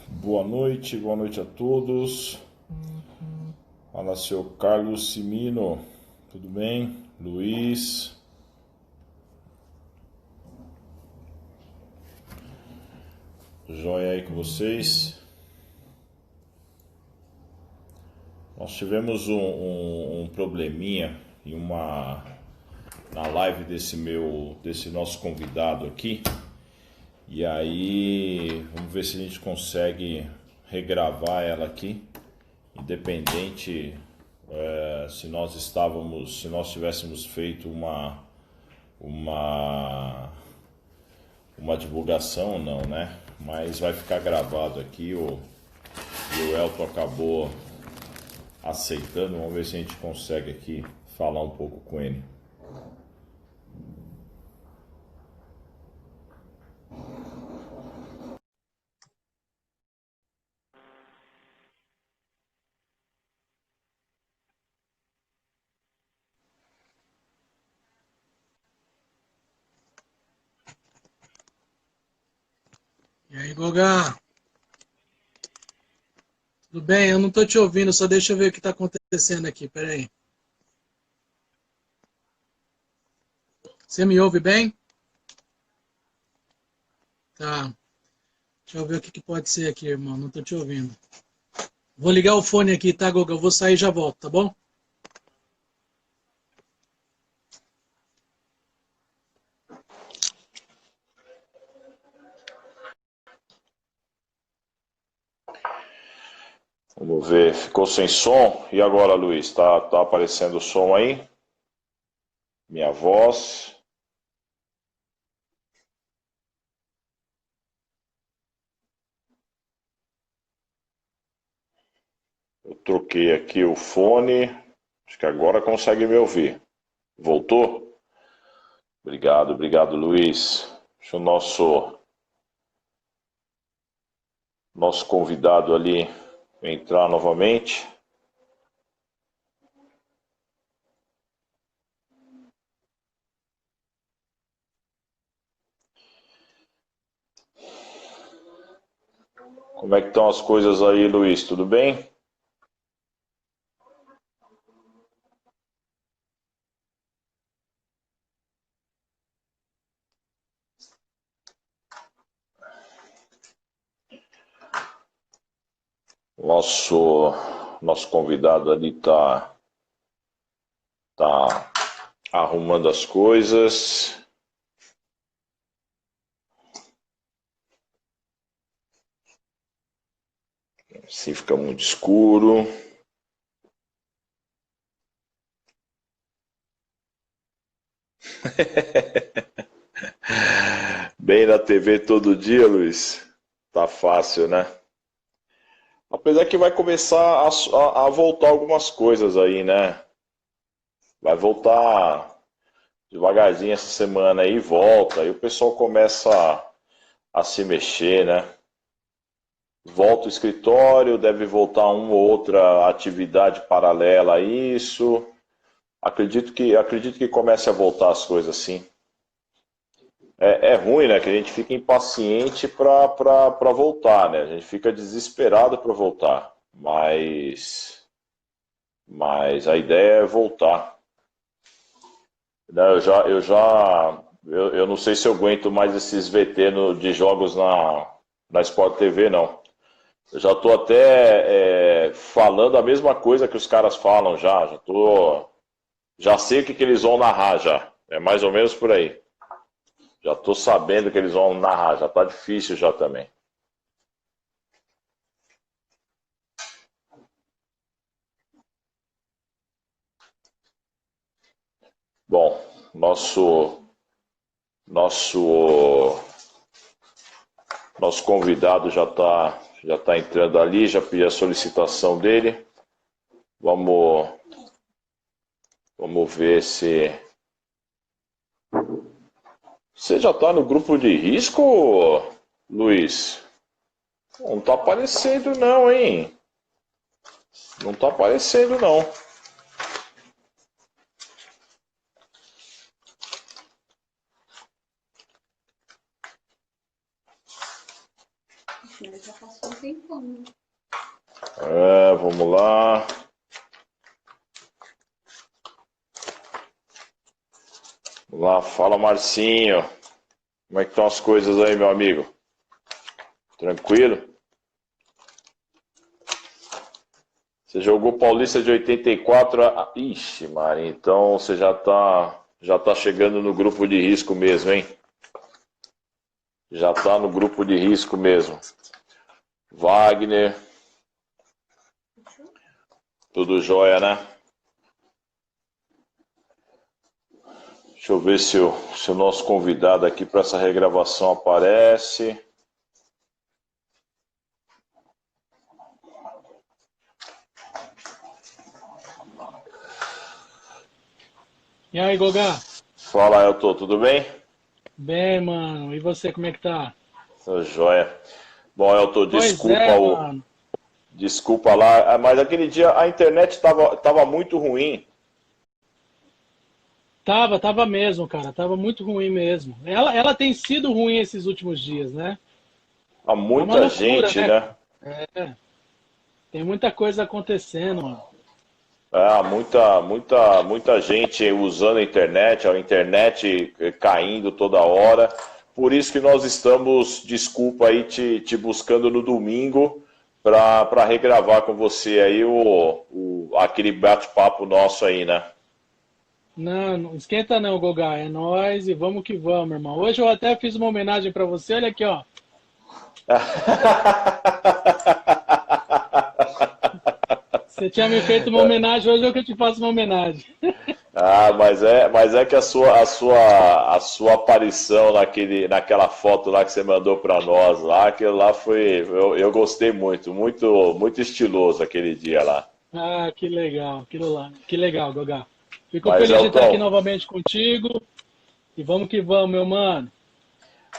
Boa noite a todos. Fala, seu Carlos Simino, tudo bem? Luiz, joia aí com vocês? Nós tivemos um probleminha na live desse nosso convidado aqui. E aí, vamos ver se a gente consegue regravar ela aqui, independente se nós tivéssemos feito uma divulgação ou não, né? Mas vai ficar gravado aqui, e o Elton acabou aceitando. Vamos ver se a gente consegue aqui falar um pouco com ele. E aí, Gogá? Tudo bem? Eu não estou te ouvindo, só deixa eu ver o que está acontecendo aqui, peraí. Você me ouve bem? Tá. Deixa eu ver o que pode ser aqui, irmão, não estou te ouvindo. Vou ligar o fone aqui, tá, Gogá? Eu vou sair e já volto, tá bom? Vamos ver, ficou sem som. E agora, Luiz? Tá aparecendo o som aí? Minha voz. Eu troquei aqui o fone. Acho que agora consegue me ouvir. Voltou? Obrigado, Luiz. Deixa o nosso convidado ali entrar novamente. Como é que estão as coisas aí, Luiz? Tudo bem? Nosso convidado ali tá arrumando as coisas. Assim fica muito escuro. Bem na TV todo dia, Luiz. Tá fácil, né? Apesar que vai começar a voltar algumas coisas aí, né? Vai voltar devagarzinho essa semana aí, volta. Aí o pessoal começa a se mexer, né? Volta o escritório, deve voltar uma ou outra atividade paralela a isso. Acredito que comece a voltar as coisas assim. É ruim, né? Que a gente fica impaciente para voltar, né? A gente fica desesperado para voltar. Mas a ideia é voltar. Eu não sei se eu aguento mais esses VT de jogos na Sport TV, não. Eu já estou até falando a mesma coisa que os caras falam já sei o que eles vão narrar já. É mais ou menos por aí. Já estou sabendo que eles vão narrar, já está difícil já também. Bom, nosso convidado já tá entrando ali, já pedi a solicitação dele. Vamos ver se você já está no grupo de risco, Luiz? Não está aparecendo não, hein? Não está aparecendo não. Mas já passou um tempão, né? Vamos lá. Vamos lá, fala Marcinho. Como é que estão as coisas aí, meu amigo? Tranquilo? Você jogou Paulista de 84? Ixi, Maria, então você já tá chegando no grupo de risco mesmo, hein? Já tá no grupo de risco mesmo. Wagner. Tudo jóia, né? Deixa eu ver se o nosso convidado aqui para essa regravação aparece. E aí, Gogá? Fala, Elton, tudo bem? Bem, mano. E você, como é que tá? Tô jóia. Bom, Elton, Pois é, mano. desculpa lá, mas aquele dia a internet estava muito ruim. Tava mesmo, cara. Tava muito ruim mesmo. Ela tem sido ruim esses últimos dias, né? Há Tá uma muita loucura, gente, né, né? cara? É, tem muita coisa acontecendo, mano. Muita gente usando a internet caindo toda hora. Por isso que nós estamos, desculpa aí, te buscando no domingo para regravar com você aí aquele bate-papo nosso aí, né? Não, não esquenta não, Gogá. É nóis e vamos que vamos, irmão. Hoje eu até fiz uma homenagem pra você. Olha aqui, ó. Você tinha me feito uma homenagem, hoje eu que te faço uma homenagem. Mas é que a sua aparição naquela foto lá que você mandou para nós lá, aquilo lá eu gostei muito, muito, muito estiloso aquele dia lá. Ah, que legal, aquilo lá. Que legal, Gogá. Fico Mas feliz de estar aqui Elton, novamente contigo. E vamos que vamos, meu mano.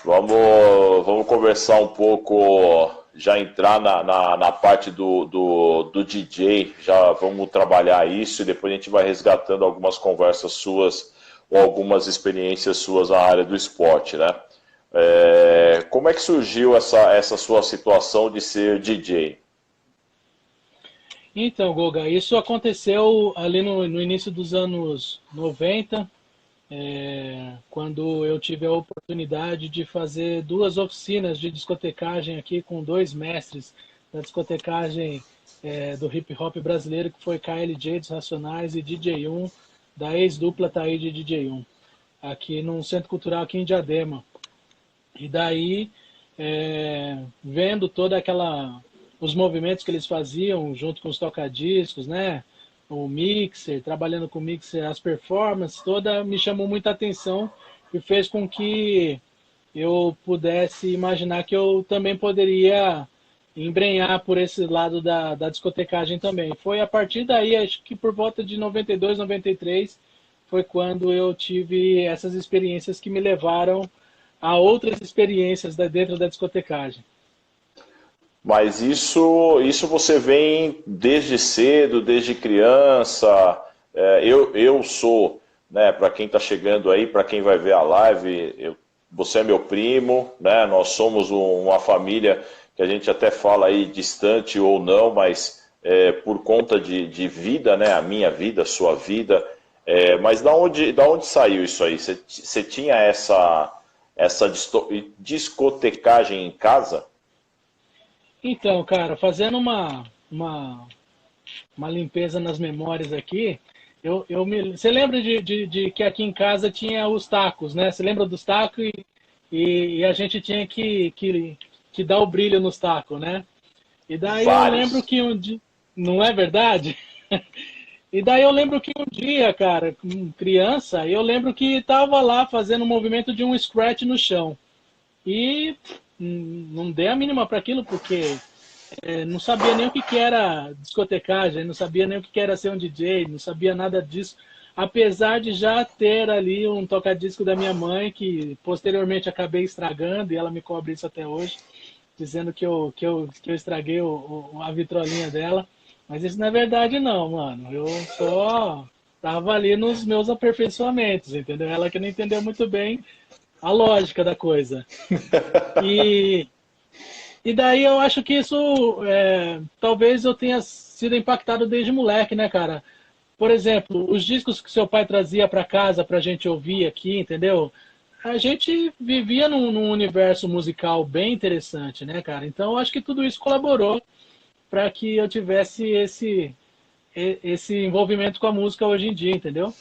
vamos conversar um pouco, já entrar na parte do DJ, já vamos trabalhar isso e depois a gente vai resgatando algumas conversas suas ou algumas experiências suas na área do esporte, né? Como é que surgiu essa sua situação de ser DJ? Então, Goga, isso aconteceu ali no início dos anos 90, quando eu tive a oportunidade de fazer duas oficinas de discotecagem aqui com dois mestres da discotecagem do hip hop brasileiro, que foi KLJ dos Racionais e DJ1, da ex-dupla Taíde DJ1, aqui num centro cultural aqui em Diadema. E daí, vendo toda os movimentos que eles faziam junto com os tocadiscos, né? O mixer, trabalhando com o mixer, as performances, toda me chamou muita atenção e fez com que eu pudesse imaginar que eu também poderia embrenhar por esse lado da discotecagem também. Foi a partir daí, acho que por volta de 92, 93, foi quando eu tive essas experiências que me levaram a outras experiências dentro da discotecagem. Mas isso você vem desde cedo, desde criança. Eu sou, né, para quem está chegando aí, para quem vai ver a live, você é meu primo, né? Nós somos uma família que a gente até fala aí distante ou não, mas por conta de vida, né? A minha vida, a sua vida. Mas da onde saiu isso aí? Você tinha essa discotecagem em casa? Então, cara, fazendo uma limpeza nas memórias aqui, você lembra de que aqui em casa tinha os tacos, né? Você lembra dos tacos e a gente tinha que dar o brilho nos tacos, né? E daí eu lembro Vários. que um dia. Não é verdade? E daí eu lembro que um dia, cara, com criança, eu lembro que tava lá fazendo um movimento de um scratch no chão. E não dei a mínima para aquilo, porque não sabia nem o que era discotecagem, não sabia nem o que era ser um DJ, não sabia nada disso. Apesar de já ter ali um toca-disco da minha mãe, que posteriormente acabei estragando, e ela me cobre isso até hoje, dizendo que eu estraguei a vitrolinha dela. Mas isso não é verdade não, mano. Eu só tava ali nos meus aperfeiçoamentos, entendeu? Ela que não entendeu muito bem a lógica da coisa. E E daí eu acho que isso, talvez eu tenha sido impactado desde moleque, né, cara? Por exemplo, os discos que seu pai trazia para casa pra gente ouvir aqui, entendeu? A gente vivia num universo musical bem interessante, né, cara? Então eu acho que tudo isso colaborou para que eu tivesse esse envolvimento com a música hoje em dia, entendeu?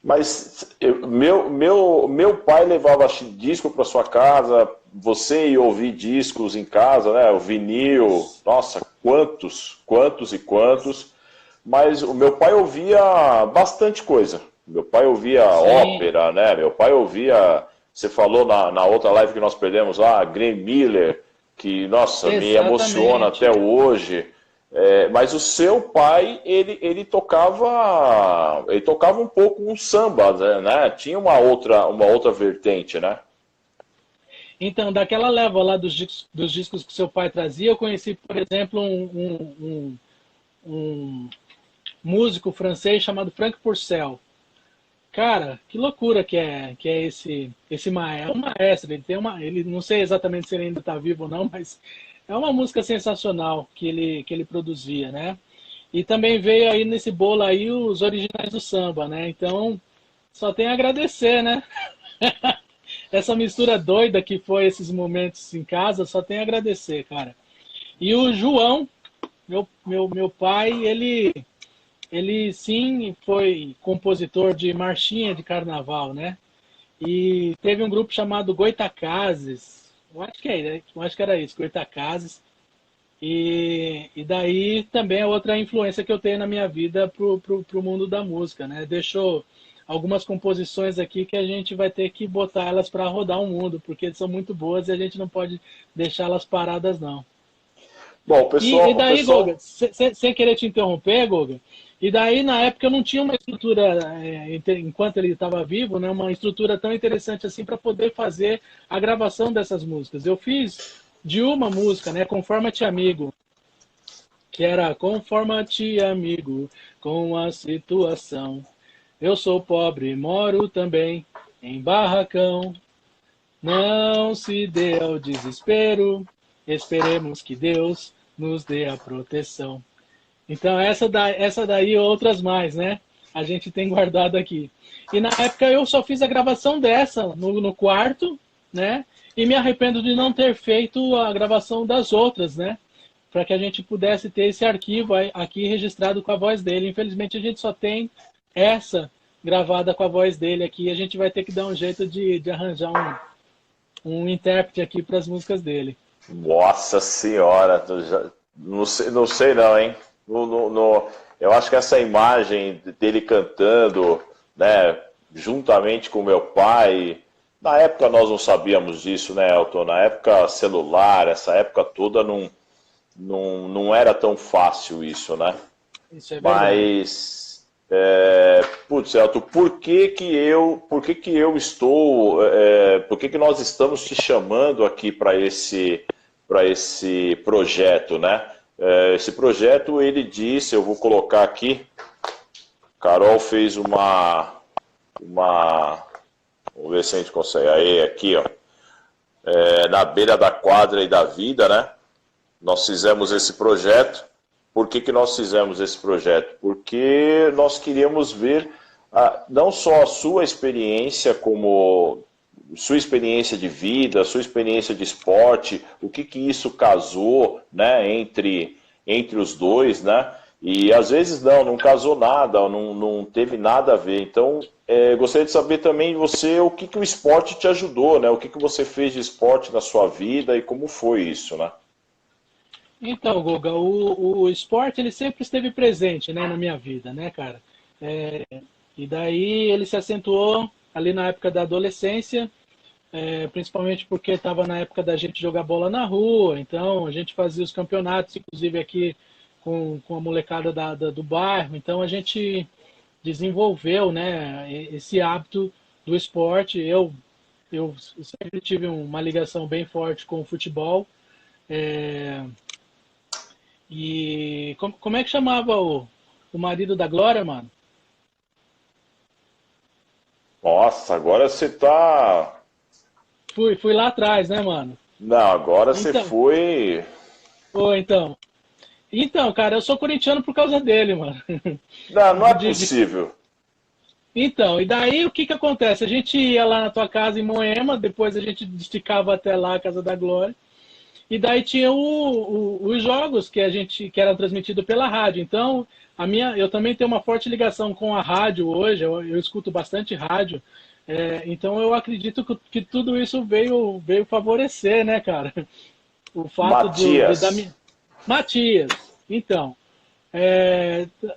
Mas meu pai levava disco para sua casa, você ia ouvir discos em casa, né? O vinil, nossa, quantos e quantos. Mas o meu pai ouvia bastante coisa. Meu pai ouvia Sim, ópera, né? Meu pai ouvia. Você falou na outra live que nós perdemos lá, Glenn Miller, que, nossa, me emociona até exatamente. hoje. É, mas o seu pai, ele tocava um pouco um samba, né? Tinha uma outra vertente, né? Então, daquela leva lá dos discos que seu pai trazia, eu conheci, por exemplo, um músico francês chamado Frank Purcell. Cara, que loucura que é esse maestro. É um maestro, ele não sei exatamente se ele ainda está vivo ou não, mas é uma música sensacional que ele produzia, né? E também veio aí nesse bolo aí os originais do samba, né? Então, só tem a agradecer, né? Essa mistura doida que foi esses momentos em casa, só tem a agradecer, cara. E o João, meu pai, ele sim foi compositor de marchinha de carnaval, né? E teve um grupo chamado Goitacazes. Eu acho que era isso, Goitacazes. E daí também é outra influência que eu tenho na minha vida pro mundo da música, né? Deixou algumas composições aqui que a gente vai ter que botar elas para rodar o mundo, porque são muito boas e a gente não pode deixá-las paradas, não. Bom, E o daí, Goga, pessoal, sem querer te interromper, Goga, e daí na época eu não tinha uma estrutura, enquanto ele estava vivo, né, uma estrutura tão interessante assim para poder fazer a gravação dessas músicas. Eu fiz de uma música, né, Conforma-te Amigo, que era Conforma-te Amigo com a situação. Eu sou pobre, moro também em barracão. Não se dê ao desespero, esperemos que Deus nos dê a proteção. Então, essa daí e outras mais, né? A gente tem guardado aqui. E na época eu só fiz a gravação dessa no quarto, né? E me arrependo de não ter feito a gravação das outras, né? Para que a gente pudesse ter esse arquivo aqui registrado com a voz dele. Infelizmente a gente só tem essa gravada com a voz dele aqui. A gente vai ter que dar um jeito de arranjar um intérprete aqui para as músicas dele. nossa senhora, não sei não, hein? Eu acho que essa imagem dele cantando, né, juntamente com meu pai, na época nós não sabíamos disso, né, Elton? Na época celular, essa época toda não era tão fácil isso, né? Isso é verdade. Mas, putz, Elton, por que eu estou, por que nós estamos te chamando aqui para esse projeto, né? Esse projeto, ele disse, eu vou colocar aqui, Carol fez vamos ver se a gente consegue, aí, aqui, ó, na beira da quadra e da vida, né? Nós fizemos esse projeto. Por que nós fizemos esse projeto? Porque nós queríamos ver não só a sua experiência como sua experiência de vida, sua experiência de esporte, o que isso casou, né, entre os dois, né? E às vezes não casou nada, não teve nada a ver. Então, gostaria de saber também de você o que o esporte te ajudou, né? O que você fez de esporte na sua vida e como foi isso, né? Então, Guga, o esporte ele sempre esteve presente, né, na minha vida, né, cara? É, e daí ele se acentuou ali na época da adolescência, principalmente porque estava na época da gente jogar bola na rua, então a gente fazia os campeonatos, inclusive aqui com a molecada do bairro, então a gente desenvolveu, né, esse hábito do esporte. Eu sempre tive uma ligação bem forte com o futebol. É, e como é que chamava o marido da Glória, mano? Nossa, agora você tá. Fui lá atrás, né, mano? Não, agora você Então, foi. ou então. Então, cara, eu sou corintiano por causa dele, mano. Não, não é De, de possível. Então, e daí o que que acontece? A gente ia lá na tua casa em Moema, depois a gente esticava até lá a Casa da Glória, e daí tinha os jogos que a gente que eram transmitidos pela rádio. Então, eu também tenho uma forte ligação com a rádio hoje. Eu escuto bastante rádio. Então, eu acredito que tudo isso veio favorecer, né, cara? O fato Matias. Matias. Então,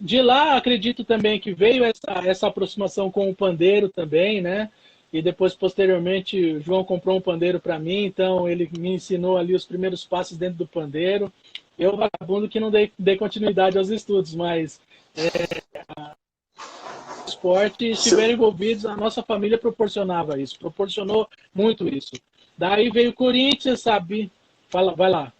de lá, acredito também que veio essa aproximação com o pandeiro também, né? E depois, posteriormente, o João comprou um pandeiro para mim, então ele me ensinou ali os primeiros passos dentro do pandeiro. Eu, vagabundo, que não dei continuidade aos estudos, mas o esporte estiveram Seu, envolvidos, a nossa família proporcionava isso, proporcionou muito isso. Daí veio o Corinthians, sabe? Fala, vai lá.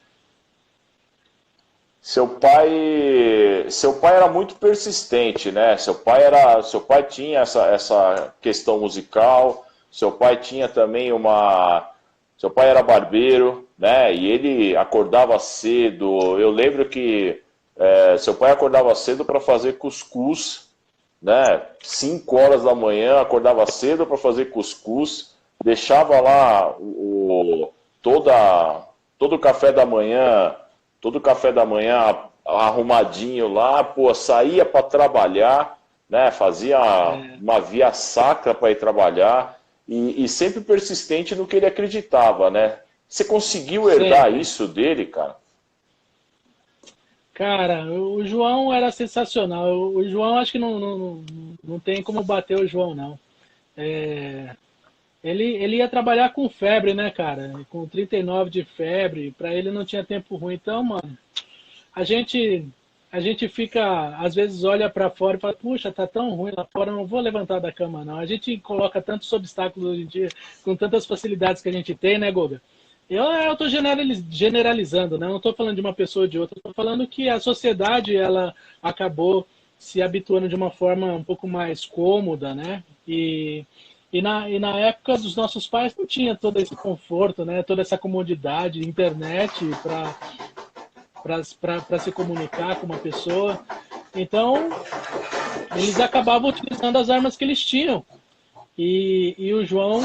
seu pai era muito persistente, né? Seu pai tinha essa questão musical. Seu pai tinha também seu pai era barbeiro, né? E ele acordava cedo. Eu lembro que seu pai acordava cedo para fazer cuscuz, né? 5 horas da manhã, acordava cedo para fazer cuscuz, deixava lá toda, todo o café da manhã, todo o café da manhã arrumadinho lá, pô, saía para trabalhar, né? Fazia É, uma via sacra para ir trabalhar e sempre persistente no que ele acreditava, né? Você conseguiu herdar sempre. isso dele, cara? Cara, o João era sensacional. O João, acho que não tem como bater o João, não. É, ele ia trabalhar com febre, né, cara? Com 39 de febre, pra ele não tinha tempo ruim. Então, mano, a gente a gente fica, às vezes olha pra fora e fala, puxa, tá tão ruim lá fora, eu não vou levantar da cama, não. A gente coloca tantos obstáculos hoje em dia, com tantas facilidades que a gente tem, né, Goga? Eu estou generalizando, né? Eu não estou falando de uma pessoa ou de outra, estou falando que a sociedade ela acabou se habituando de uma forma um pouco mais cômoda, né? E na época dos nossos pais não tinha todo esse conforto, né? Toda essa comodidade, internet para se comunicar com uma pessoa. Então, eles acabavam utilizando as armas que eles tinham. E o João,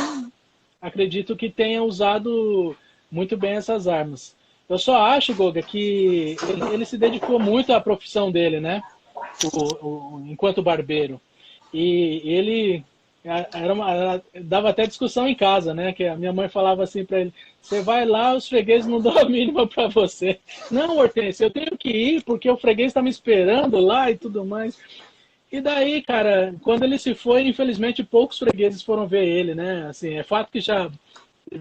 acredito que tenha usado muito bem essas armas. Eu só acho, Goga, que ele se dedicou muito à profissão dele, né? Enquanto barbeiro. E ele dava até discussão em casa, né? Que a minha mãe falava assim para ele: você vai lá, os fregueses não dão a mínima para você. Não, Hortência, eu tenho que ir porque o freguês está me esperando lá e tudo mais. E daí, cara, quando ele se foi, infelizmente poucos fregueses foram ver ele, né? Assim, é fato que já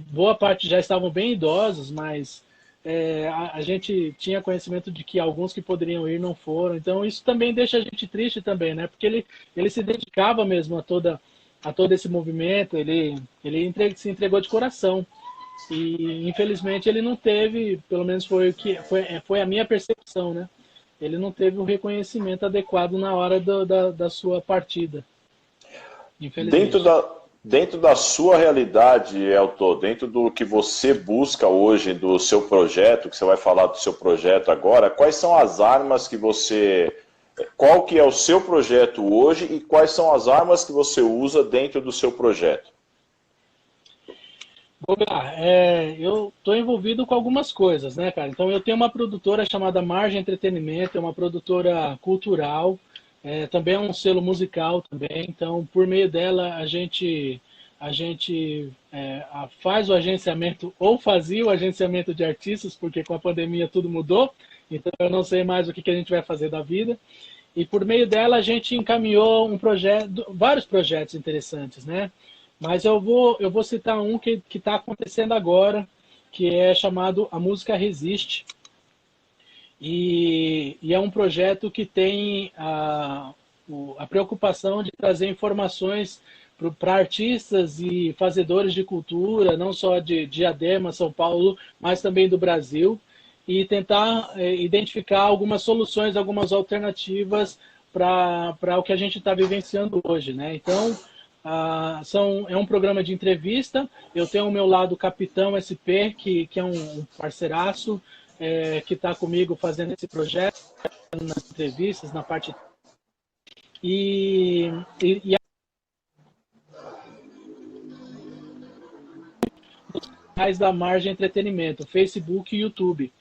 boa parte já estavam bem idosos, mas a gente tinha conhecimento de que alguns que poderiam ir não foram. Então isso também deixa a gente triste também, né? Porque ele se dedicava mesmo a todo esse movimento, se entregou de coração. E infelizmente ele não teve, pelo menos foi a minha percepção, né? Ele não teve o reconhecimento adequado na hora da sua partida, Dentro infelizmente. da, dentro da sua realidade, Elton, dentro do que você busca hoje do seu projeto, que você vai falar do seu projeto agora, quais são as armas que você. Qual que é o seu projeto hoje e quais são as armas que você usa dentro do seu projeto? Eu estou envolvido com algumas coisas, né, cara? Então, eu tenho uma produtora chamada Margem Entretenimento, é uma produtora cultural, também é um selo musical também. Então, por meio dela, a gente faz o agenciamento, ou fazia o agenciamento de artistas, porque com a pandemia tudo mudou, então eu não sei mais o que a gente vai fazer da vida. E por meio dela, a gente encaminhou vários projetos interessantes, né? Mas eu vou citar um que está acontecendo agora, que é chamado A Música Resiste. E é um projeto que tem a preocupação de trazer informações para artistas e fazedores de cultura, não só de Diadema, São Paulo, mas também do Brasil, e tentar identificar algumas soluções, algumas alternativas para o que a gente está vivenciando hoje, né? Então, É um programa de entrevista. Eu tenho ao meu lado o Capitão SP, que é um parceiraço, que está comigo fazendo esse projeto, nas entrevistas, na parte. E mais da Margem Entretenimento, Facebook e YouTube.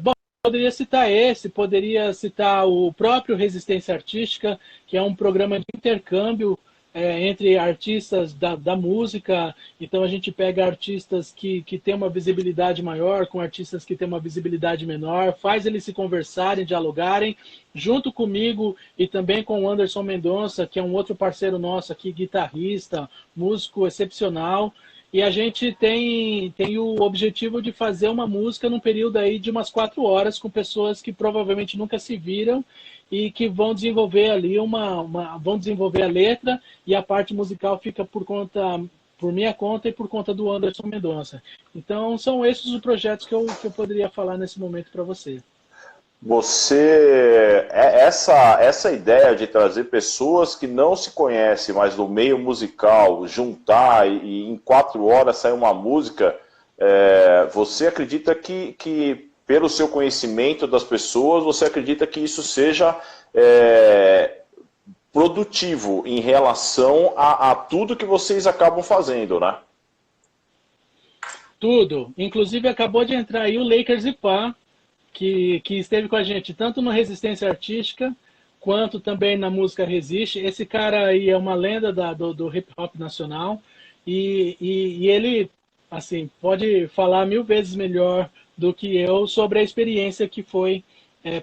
Bom, poderia citar poderia citar o próprio Resistência Artística, que é um programa de intercâmbio entre artistas da música. Então a gente pega artistas que têm uma visibilidade maior com artistas que têm uma visibilidade menor, faz eles se conversarem, dialogarem, junto comigo e também com o Anderson Mendonça, que é um outro parceiro nosso aqui, guitarrista, músico excepcional. E a gente tem o objetivo de fazer uma música num período aí de umas 4 horas com pessoas que provavelmente nunca se viram e que vão desenvolver ali vão desenvolver a letra, e a parte musical fica por minha conta e por conta do Anderson Mendonça. Então são esses os projetos que eu poderia falar nesse momento para você. Essa ideia de trazer pessoas que não se conhecem, mas do meio musical, juntar e em 4 horas sair uma música, você acredita que pelo seu conhecimento das pessoas, você acredita que isso seja produtivo em relação a tudo que vocês acabam fazendo, né? Tudo. Inclusive acabou de entrar aí o Lakers e Pá, que esteve com a gente tanto no Resistência Artística quanto também na música Resiste. Esse cara aí é uma lenda do hip hop nacional e ele, assim, pode falar 1000 vezes melhor do que eu sobre a experiência que foi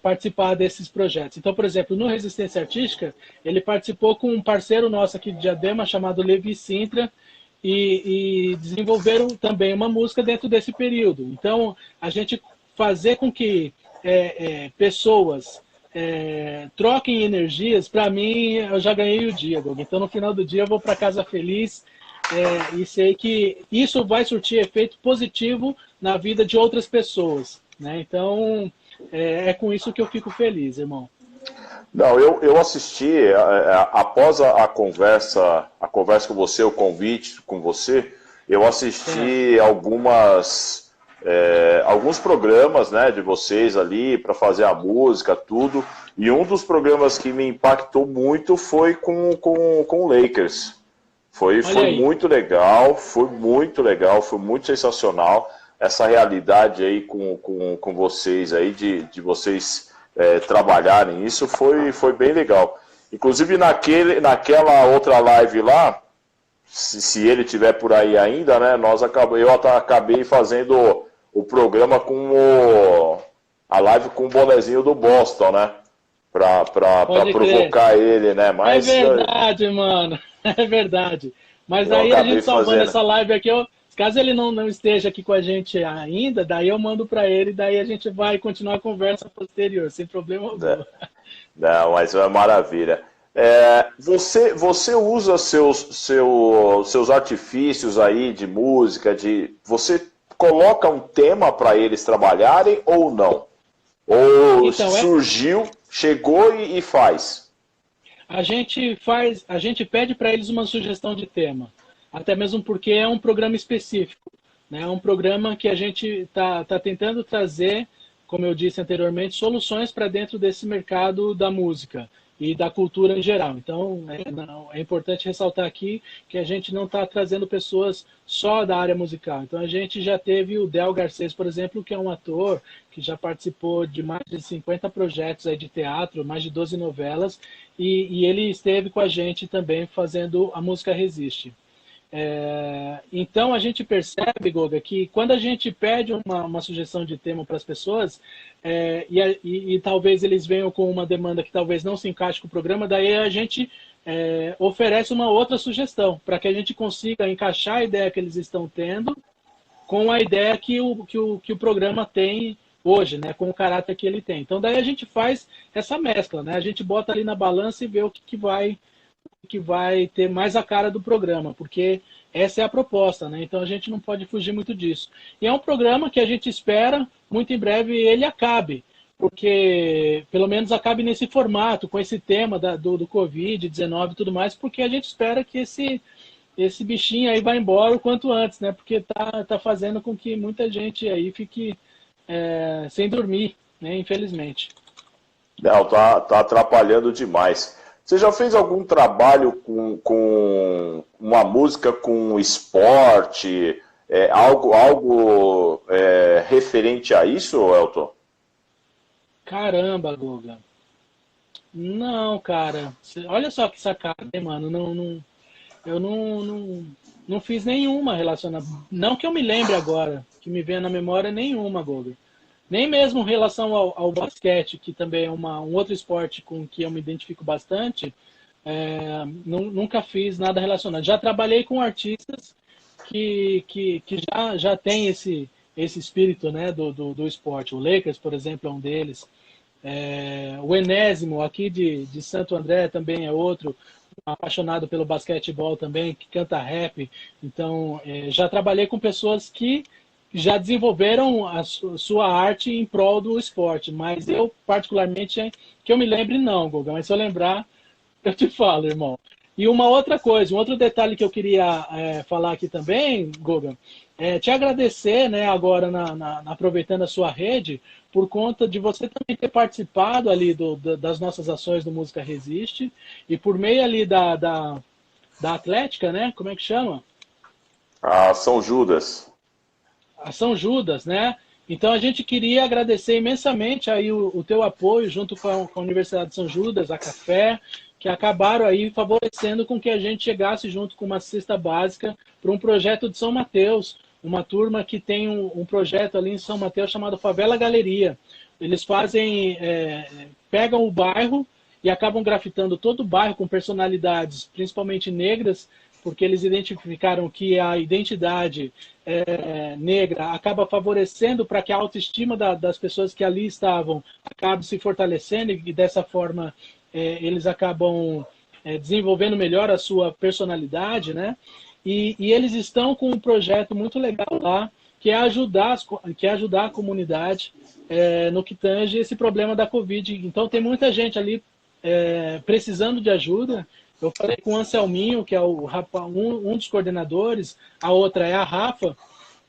participar desses projetos. Então, por exemplo, no Resistência Artística, ele participou com um parceiro nosso aqui de Diadema chamado Levi Sintra, e desenvolveram também uma música dentro desse período. Então, a gente fazer com que pessoas troquem energias, para mim, eu já ganhei o dia, Doug. Então, no final do dia, eu vou para casa feliz e sei que isso vai surtir efeito positivo na vida de outras pessoas, né? Então, é com isso que eu fico feliz, irmão. Não, eu assisti, após a conversa com você, o convite com você, eu assisti alguns programas, né, de vocês ali para fazer a música, tudo, e um dos programas que me impactou muito foi com o Lakers. Foi muito legal, foi muito sensacional essa realidade aí com vocês aí, de vocês trabalharem isso, foi bem legal. Inclusive naquela outra live lá, se ele tiver por aí ainda, né, eu acabei fazendo o programa a live com o bonezinho do Boston, né, pra provocar ele, né, mas... É verdade, mano, é verdade. Mas aí a gente salvando essa live aqui, caso ele não esteja aqui com a gente ainda, daí eu mando para ele, daí a gente vai continuar a conversa posterior, sem problema algum. Não, mas é maravilha. Você usa seus artifícios aí de música, você coloca um tema para eles trabalharem ou não? Ou então, surgiu, chegou e faz? A gente pede para eles uma sugestão de tema, até mesmo porque é um programa específico, né? É um programa que a gente tá tentando trazer, como eu disse anteriormente, soluções para dentro desse mercado da música e da cultura em geral. Então, é importante ressaltar aqui que a gente não está trazendo pessoas só da área musical. Então, a gente já teve o Del Garcês, por exemplo, que é um ator que já participou de mais de 50 projetos aí de teatro, mais de 12 novelas, e ele esteve com a gente também fazendo a música Resiste. Então a gente percebe, Goga, que quando a gente pede uma sugestão de tema para as pessoas e talvez eles venham com uma demanda que talvez não se encaixe com o programa, daí a gente oferece uma outra sugestão para que a gente consiga encaixar a ideia que eles estão tendo com a ideia que o programa tem hoje, né, com o caráter que ele tem. Então daí a gente faz essa mescla, né? A gente bota ali na balança e vê o que vai ter mais a cara do programa, porque essa é a proposta, né? Então a gente não pode fugir muito disso. E é um programa que a gente espera, muito em breve, ele acabe. porque pelo menos acabe nesse formato, com esse tema do Covid-19 e tudo mais, porque a gente espera que esse bichinho aí vá embora o quanto antes, né? Porque tá fazendo com que muita gente aí fique sem dormir, né? Infelizmente. Não, tá atrapalhando demais. Você já fez algum trabalho com uma música com esporte, algo referente a isso, Elton? Caramba, Guga. Não, cara. Olha só que sacada, hein, mano. Eu não fiz nenhuma relacionada. Não que eu me lembre agora, que me venha na memória nenhuma, Guga. Nem mesmo em relação ao basquete, que também é um outro esporte com que eu me identifico bastante, nunca fiz nada relacionado. Já trabalhei com artistas que já tem esse espírito, né, do esporte. O Lakers, por exemplo, é um deles. O Enésimo, aqui de Santo André, também é outro, apaixonado pelo basquetebol também, que canta rap. Então, já trabalhei com pessoas que já desenvolveram a sua arte em prol do esporte, mas eu, particularmente, que eu me lembre, não, Guga, mas se eu lembrar, eu te falo, irmão. E uma outra coisa, um outro detalhe que eu queria falar aqui também, Guga, te agradecer, né, agora aproveitando a sua rede, por conta de você também ter participado ali das nossas ações do Música Resiste, e por meio ali da Atlética, né, como é que chama? Ah, São Judas. A São Judas, né? Então a gente queria agradecer imensamente aí o teu apoio junto com a Universidade de São Judas, a Café, que acabaram aí favorecendo com que a gente chegasse junto com uma cesta básica para um projeto de São Mateus, uma turma que tem um projeto ali em São Mateus chamado Favela Galeria. Eles pegam o bairro e acabam grafitando todo o bairro com personalidades, principalmente negras, porque eles identificaram que a identidade negra acaba favorecendo para que a autoestima das pessoas que ali estavam acabe se fortalecendo e dessa forma eles acabam desenvolvendo melhor a sua personalidade, né? E eles estão com um projeto muito legal lá, que é ajudar a comunidade no que tange esse problema da Covid. Então tem muita gente ali precisando de ajuda. Eu falei com o Anselminho, que é um dos coordenadores, a outra é a Rafa,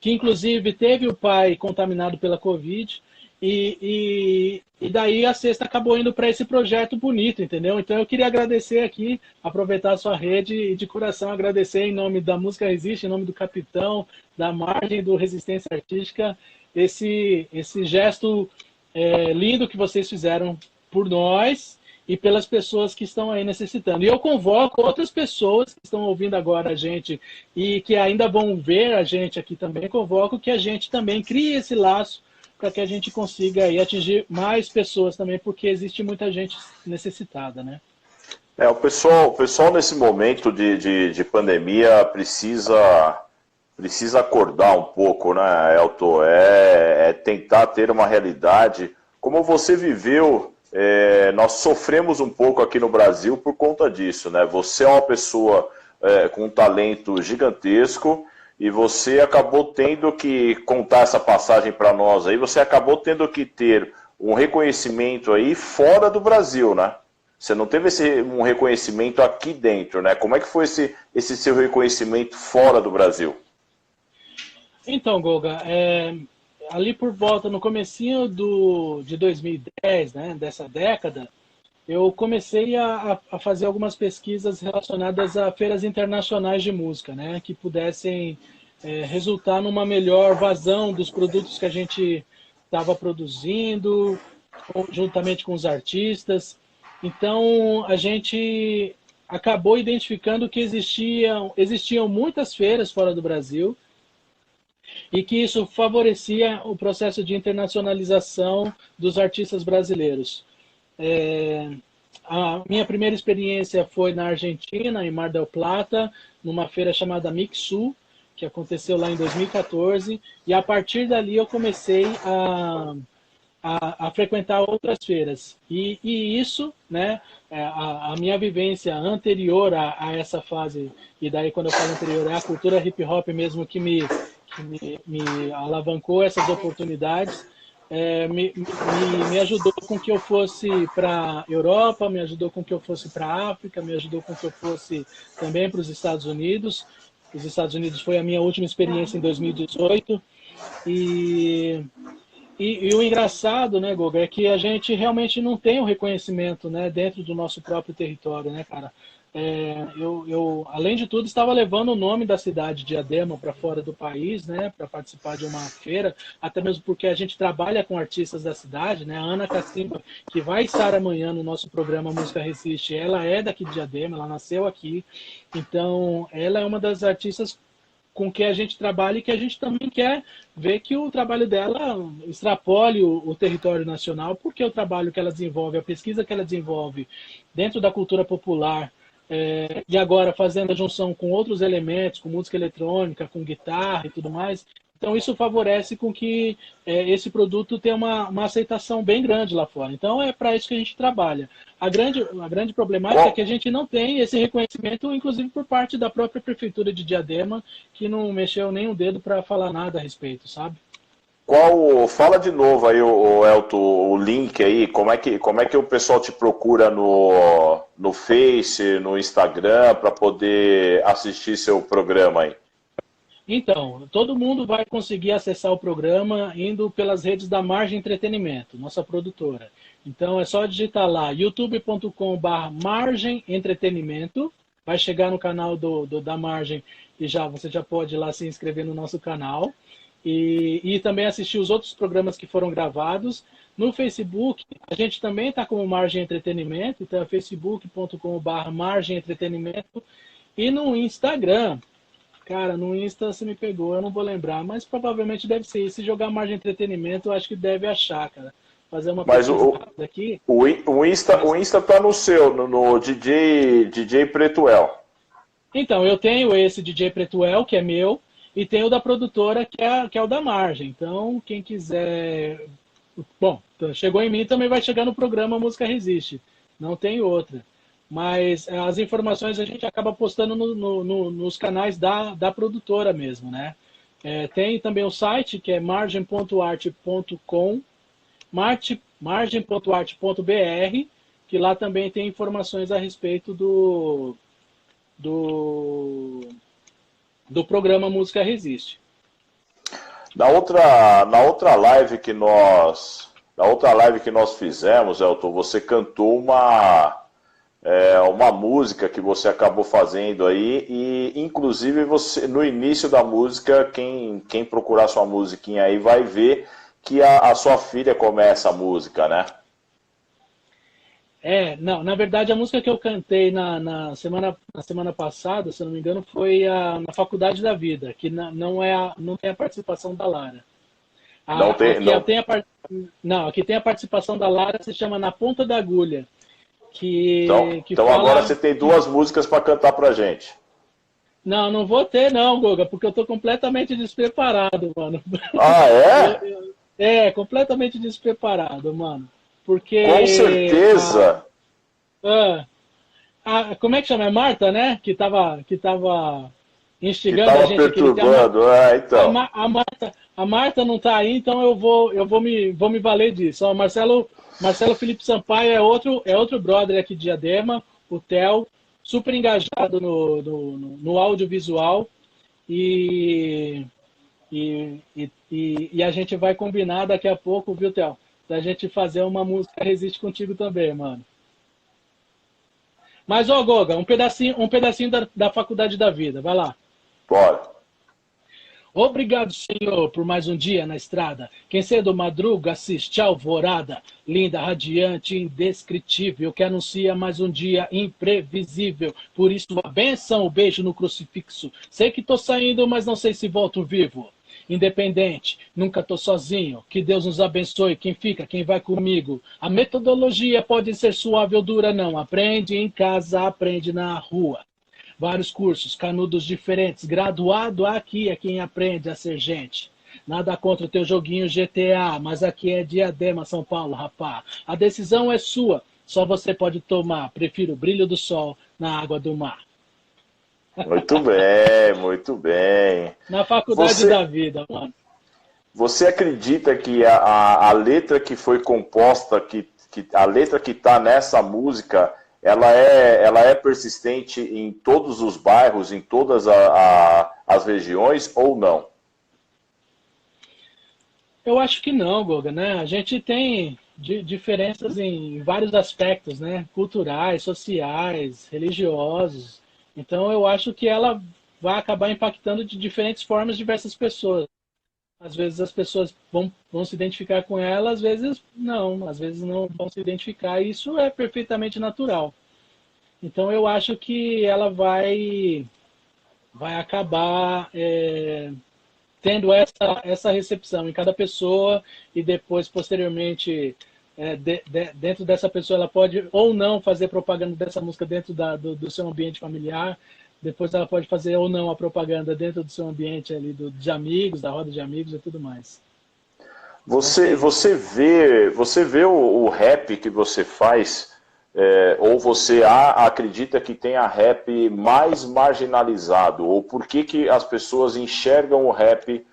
que inclusive teve o pai contaminado pela Covid, e daí a cesta acabou indo para esse projeto bonito, entendeu? Então eu queria agradecer aqui, aproveitar a sua rede e de coração agradecer em nome da Música Resiste, em nome do Capitão, da Margem, do Resistência Artística, esse gesto lindo que vocês fizeram por nós e pelas pessoas que estão aí necessitando. E eu convoco outras pessoas que estão ouvindo agora a gente e que ainda vão ver a gente aqui também, convoco que a gente também crie esse laço para que a gente consiga aí atingir mais pessoas também, porque existe muita gente necessitada, né? O pessoal nesse momento de pandemia precisa acordar um pouco, né, Elton? Tentar ter uma realidade. Como você viveu, nós sofremos um pouco aqui no Brasil por conta disso, né? Você é uma pessoa com um talento gigantesco e você acabou tendo que contar essa passagem para nós aí, você acabou tendo que ter um reconhecimento aí fora do Brasil, né? Você não teve um reconhecimento aqui dentro, né? Como é que foi esse seu reconhecimento fora do Brasil? Então, Goga, ali por volta, no comecinho de 2010, né, dessa década, eu comecei a fazer algumas pesquisas relacionadas a feiras internacionais de música, né, que pudessem resultar numa melhor vazão dos produtos que a gente estava produzindo, juntamente com os artistas. Então, a gente acabou identificando que existiam muitas feiras fora do Brasil e que isso favorecia o processo de internacionalização dos artistas brasileiros. A minha primeira experiência foi na Argentina, em Mar del Plata, numa feira chamada Mixu, que aconteceu lá em 2014, e a partir dali eu comecei a frequentar outras feiras. E isso, né, a minha vivência anterior a essa fase, e daí quando eu falo anterior, é a cultura hip hop mesmo que me alavancou essas oportunidades, me ajudou com que eu fosse para Europa, me ajudou com que eu fosse para África, me ajudou com que eu fosse também para os Estados Unidos. Os Estados Unidos foi a minha última experiência em 2018. E, e o engraçado, né, Goga, é que a gente realmente não tem o reconhecimento, né, dentro do nosso próprio território, né, cara? Além de tudo, estava levando o nome da cidade de Diadema para fora do país, né, para participar de uma feira, até mesmo porque a gente trabalha com artistas da cidade, né? A Ana Cacimba, que vai estar amanhã no nosso programa Música Resiste, ela é daqui de Diadema, ela nasceu aqui, então ela é uma das artistas com que a gente trabalha e que a gente também quer ver que o trabalho dela extrapole o território nacional, porque o trabalho que ela desenvolve, a pesquisa que ela desenvolve dentro da cultura popular, e agora fazendo a junção com outros elementos, com música eletrônica, com guitarra e tudo mais, então isso favorece com que esse produto tenha uma aceitação bem grande lá fora. Então é para isso que a gente trabalha. A grande problemática é que a gente não tem esse reconhecimento, inclusive por parte da própria prefeitura de Diadema, que não mexeu nem um dedo para falar nada a respeito, sabe? Fala de novo aí, o Elton, o link aí, como é que o pessoal te procura no Face, no Instagram, para poder assistir seu programa aí? Então, todo mundo vai conseguir acessar o programa indo pelas redes da Margem Entretenimento, nossa produtora. Então é só digitar lá youtube.com/Margem Entretenimento, vai chegar no canal da Margem e você já pode ir lá se inscrever no nosso canal e também assistir os outros programas que foram gravados. No Facebook, a gente também está como Margem Entretenimento, então é facebook.com/Margem Entretenimento e no Instagram. Cara, no Insta você me pegou, eu não vou lembrar, mas provavelmente deve ser isso. Se jogar Margem Entretenimento, eu acho que deve achar, cara. Fazer uma Mas pesquisa rápida aqui. o Insta tá no seu, no DJ Pretuel. Então, eu tenho esse DJ Pretuel, que é meu, e tenho o da produtora, que é o da Margem. Então, quem quiser... Bom, chegou em mim, também vai chegar no programa Música Resiste. Não tem outra. Mas as informações a gente acaba postando nos canais da produtora mesmo, né? Tem também o site, que é margem.arte.com, margem.arte.br, que lá também tem informações a respeito do programa Música Resiste. Na outra live que nós fizemos, Elton, você cantou uma música que você acabou fazendo aí e inclusive você no início da música, quem procurar sua musiquinha aí vai ver que a sua filha começa a música, né? Não, na verdade a música que eu cantei na semana passada, se eu não me engano, foi na Faculdade da Vida, que não tem a participação da Lara. Não tem, Aqui tem a participação da Lara, se chama Na Ponta da Agulha. Então agora você tem duas músicas para cantar pra gente. Não vou ter não, Goga, porque eu tô completamente despreparado, mano. Ah, é? Completamente despreparado, mano. Porque... Com certeza. Como é que chama? É Marta, né? Que tava instigando Que tava a gente aqui. perturbando, então. A Marta não tá aí, então eu vou me valer disso. Ó, Marcelo Felipe Sampaio é outro brother aqui de Diadema, o Theo, super engajado no audiovisual e a gente vai combinar daqui a pouco, viu, Theo? Da gente fazer uma música Resiste contigo também, mano. Mas, ó, Goga, um pedacinho da Faculdade da Vida, vai lá. Bora. Obrigado, Senhor, por mais um dia na estrada. Quem cedo madruga assiste a alvorada, linda, radiante, indescritível, que anuncia mais um dia imprevisível. Por isso, a benção, o beijo no crucifixo. Sei que tô saindo, mas não sei se volto vivo. Independente, nunca tô sozinho. Que Deus nos abençoe, quem fica, quem vai comigo. A metodologia pode ser suave ou dura, não. Aprende em casa, aprende na rua. Vários cursos, canudos diferentes, graduado aqui é quem aprende a ser gente. Nada contra o teu joguinho GTA, mas aqui é Diadema, São Paulo, rapá. A decisão é sua, só você pode tomar. Prefiro o brilho do sol na água do mar. Muito bem, muito bem. Na Faculdade da Vida, mano. você acredita que a letra que foi composta, a letra que está nessa música, ela é persistente em todos os bairros, em todas as regiões ou não? Eu acho que não, Goga, né? A gente tem diferenças em vários aspectos, né? Culturais, sociais, religiosos. Então, eu acho que ela vai acabar impactando de diferentes formas diversas pessoas. Às vezes as pessoas vão se identificar com ela, às vezes não vão se identificar. E isso é perfeitamente natural. Então, eu acho que ela vai acabar tendo essa recepção em cada pessoa e depois, posteriormente, dentro dessa pessoa, ela pode ou não fazer propaganda dessa música dentro do seu ambiente familiar, depois ela pode fazer ou não a propaganda dentro do seu ambiente ali de amigos, da roda de amigos e tudo mais. Você vê o rap que você faz, ou você acredita que tenha rap mais marginalizado? Ou por que as pessoas enxergam o rap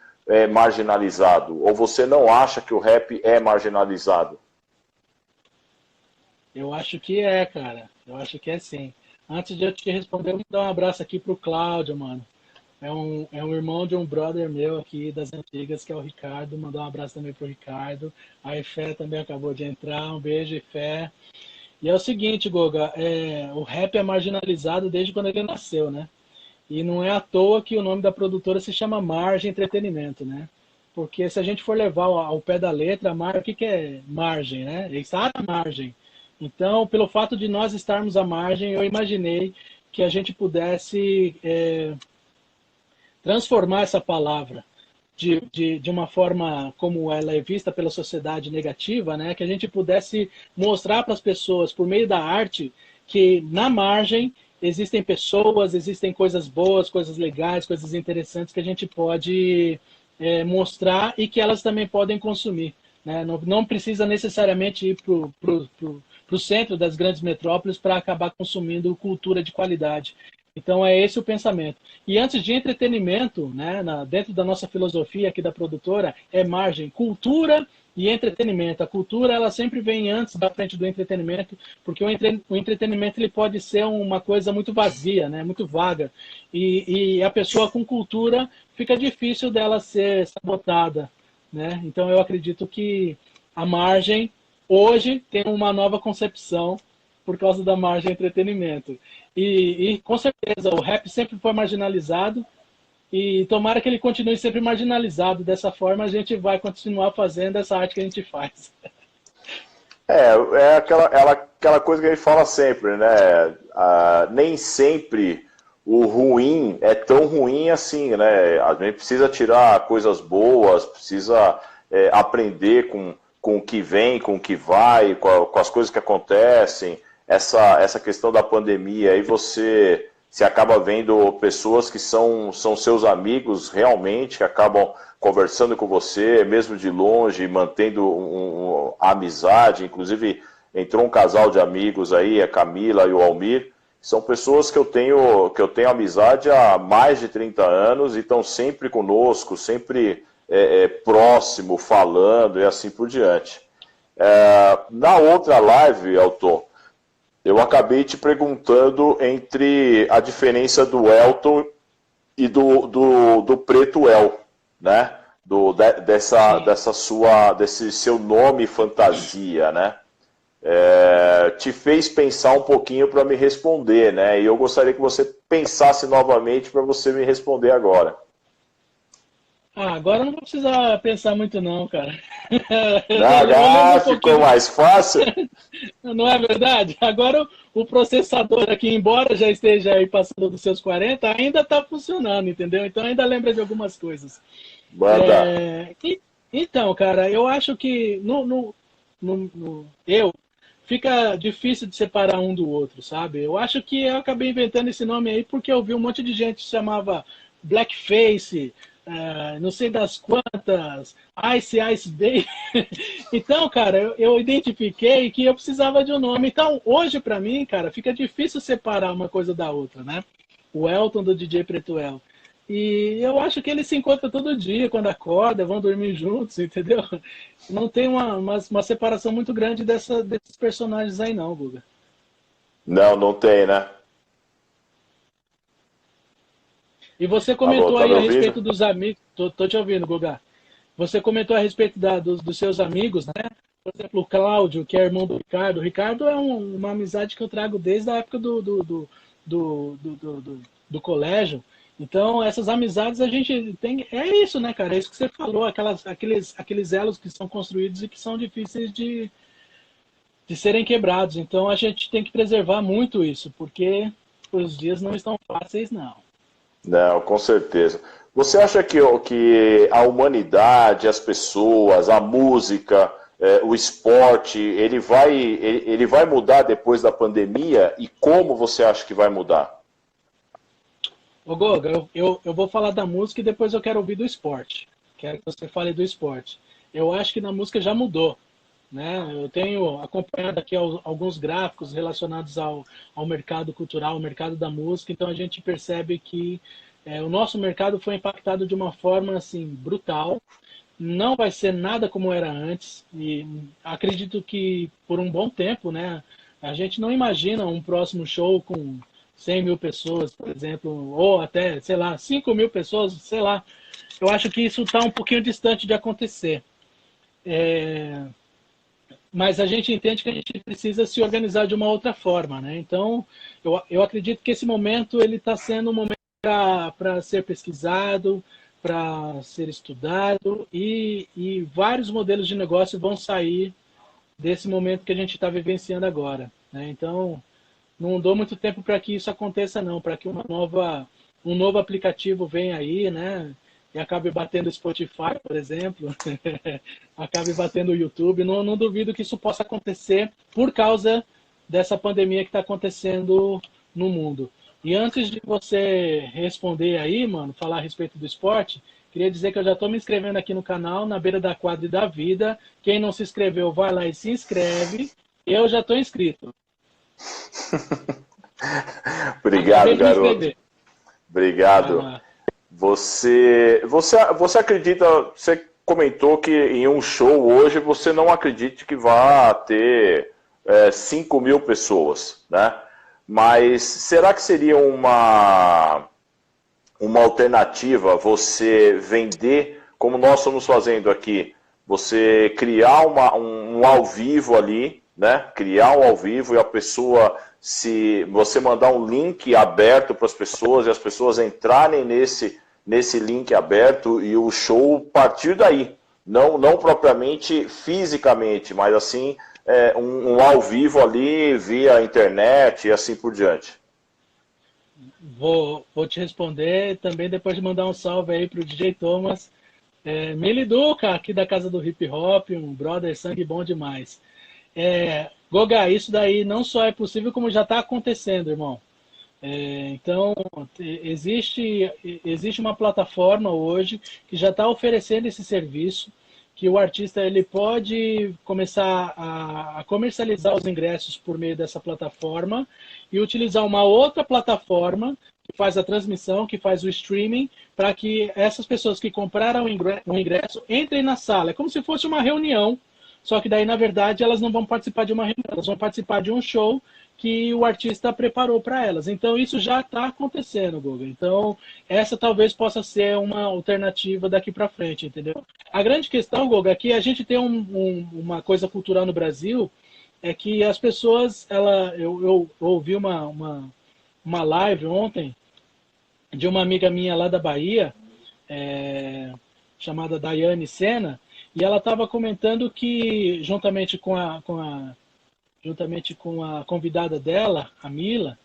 marginalizado? Ou você não acha que o rap é marginalizado? Eu acho que cara. Eu acho que é sim. Antes de eu te responder, eu vou dar um abraço aqui pro Cláudio, mano. É um irmão de um brother meu aqui das antigas, que é o Ricardo. Mandar um abraço também pro Ricardo. A Ifé também acabou de entrar. Um beijo, Ifé. E é o seguinte, Goga, o rap é marginalizado desde quando ele nasceu, né? E não é à toa que o nome da produtora se chama Margem Entretenimento, né? Porque se a gente for levar ao pé da letra, o que é margem, né? Ele está à margem. Então, pelo fato de nós estarmos à margem, eu imaginei que a gente pudesse transformar essa palavra de uma forma como ela é vista pela sociedade negativa, né? Que a gente pudesse mostrar para as pessoas, por meio da arte, que na margem existem pessoas, existem coisas boas, coisas legais, coisas interessantes que a gente pode mostrar e que elas também podem consumir. Né? Não precisa necessariamente ir para o centro das grandes metrópoles para acabar consumindo cultura de qualidade. Então é esse o pensamento. E antes de entretenimento, né, dentro da nossa filosofia aqui da produtora, é margem, cultura e entretenimento. A cultura ela sempre vem antes da frente do entretenimento, porque o entretenimento ele pode ser uma coisa muito vazia, né, muito vaga. E a pessoa com cultura fica difícil dela ser sabotada. Né? Então eu acredito que a margem hoje tem uma nova concepção por causa da margem entretenimento. E com certeza o rap sempre foi marginalizado e tomara que ele continue sempre marginalizado. Dessa forma a gente vai continuar fazendo essa arte que a gente faz. É aquela coisa que a gente fala sempre, né? Nem sempre o ruim é tão ruim assim, né? A gente precisa tirar coisas boas, precisa aprender com o que vem, com o que vai, com as coisas que acontecem. Essa questão da pandemia, aí você se acaba vendo pessoas que são seus amigos realmente, que acabam conversando com você, mesmo de longe, mantendo a amizade. Inclusive, entrou um casal de amigos aí, a Camila e o Almir. São pessoas que eu tenho amizade há mais de 30 anos e estão sempre conosco, sempre próximo, falando e assim por diante. Na outra live, Elton, eu acabei te perguntando entre a diferença do Elton e do Preto El, né? Desse seu nome fantasia, né? Te fez pensar um pouquinho para me responder, né? E eu gostaria que você pensasse novamente para você me responder agora. Agora não vou precisar pensar muito não, cara. Ficou mais fácil? Não é verdade? Agora o processador aqui, embora já esteja aí passando dos seus 40, ainda está funcionando, entendeu? Então ainda lembra de algumas coisas. Manda. Então, cara, eu acho que fica difícil de separar um do outro, sabe? Eu acho que eu acabei inventando esse nome aí porque eu vi um monte de gente que se chamava Blackface, não sei das quantas, Ice Baby. Então, cara, eu identifiquei que eu precisava de um nome. Então, hoje, pra mim, cara, fica difícil separar uma coisa da outra, né? O Elton do DJ Preto El. E eu acho que eles se encontram todo dia, quando acorda, vão dormir juntos, entendeu? Não tem uma separação muito grande desses personagens aí não, Guga. Não, não tem, né? E você Alô, comentou tá aí me a ouvindo? respeito dos amigos. Tô te ouvindo, Guga. Você comentou a respeito dos seus amigos, né? Por exemplo, o Cláudio, que é irmão do Ricardo. O Ricardo é uma amizade que eu trago desde a época do colégio. Então, essas amizades a gente tem. É isso, né, cara? É isso que você falou, aqueles elos que são construídos e que são difíceis de serem quebrados. Então, a gente tem que preservar muito isso, porque os dias não estão fáceis, não. Não, com certeza. Você acha que a humanidade, as pessoas, a música, o esporte, ele vai mudar depois da pandemia? E como você acha que vai mudar? Ô, Goga, eu vou falar da música e depois eu quero ouvir do esporte. Quero que você fale do esporte. Eu acho que na música já mudou, né? Eu tenho acompanhado aqui alguns gráficos relacionados ao mercado cultural, ao mercado da música, então a gente percebe que o nosso mercado foi impactado de uma forma assim brutal. Não vai ser nada como era antes e acredito que por um bom tempo, né? A gente não imagina um próximo show com 100 mil pessoas, por exemplo, ou até, sei lá, 5 mil pessoas, sei lá. Eu acho que isso está um pouquinho distante de acontecer. Mas a gente entende que a gente precisa se organizar de uma outra forma, né? Então, eu acredito que esse momento ele está sendo um momento para ser pesquisado, para ser estudado e vários modelos de negócio vão sair desse momento que a gente está vivenciando agora, né? Então, não dou muito tempo para que isso aconteça, não, para que um novo aplicativo venha aí, né? E acabe batendo o Spotify, por exemplo, acabe batendo o YouTube. Não duvido que isso possa acontecer por causa dessa pandemia que está acontecendo no mundo. E antes de você responder aí, mano, falar a respeito do esporte, queria dizer que eu já estou me inscrevendo aqui no canal, na beira da quadra e da vida. Quem não se inscreveu, vai lá e se inscreve. Eu já estou inscrito. Obrigado, Acabei de me garoto. inscrever. Vai Obrigado. lá. Você acredita, você comentou que em um show hoje você não acredita que vá ter 5 mil pessoas, né? Mas será que seria uma alternativa você vender, como nós estamos fazendo aqui, você criar um ao vivo ali, né? Criar um ao vivo e a pessoa, se você mandar um link aberto para as pessoas e as pessoas entrarem nesse link aberto e o show partir daí. Não propriamente fisicamente, mas assim, um ao vivo ali via internet e assim por diante. Vou te responder também depois de mandar um salve aí pro DJ Thomas. Miliduca, aqui da Casa do Hip Hop, um brother sangue bom demais. Goga, isso daí não só é possível, como já está acontecendo, irmão. Então, existe uma plataforma hoje que já está oferecendo esse serviço, que o artista ele pode começar a comercializar os ingressos por meio dessa plataforma e utilizar uma outra plataforma que faz a transmissão, que faz o streaming, para que essas pessoas que compraram o ingresso entrem na sala. É como se fosse uma reunião, só que daí, na verdade, elas não vão participar de uma reunião, elas vão participar de um show que o artista preparou para elas. Então, isso já está acontecendo, Guga. Então, essa talvez possa ser uma alternativa daqui para frente, entendeu? A grande questão, Guga, é que a gente tem uma coisa cultural no Brasil, é que as pessoas, eu ouvi uma live ontem de uma amiga minha lá da Bahia, chamada Daiane Sena, e ela estava comentando que, juntamente com a convidada dela, a Mila,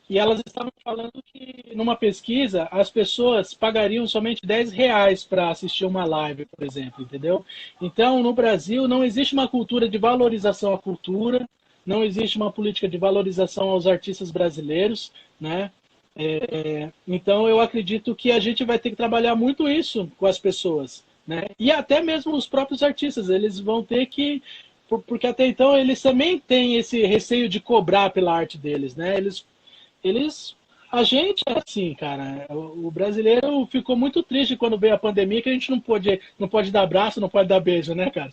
e elas estavam falando que, numa pesquisa, as pessoas pagariam somente R$ 10 para assistir uma live, por exemplo, entendeu? Então, no Brasil, não existe uma cultura de valorização à cultura, não existe uma política de valorização aos artistas brasileiros, né? Então, eu acredito que a gente vai ter que trabalhar muito isso com as pessoas, né? E até mesmo os próprios artistas, eles vão ter que, porque até então eles também têm esse receio de cobrar pela arte deles, né? Eles A gente é assim, cara. O brasileiro ficou muito triste quando veio a pandemia, que a gente não pode dar abraço, não pode dar beijo, né, cara?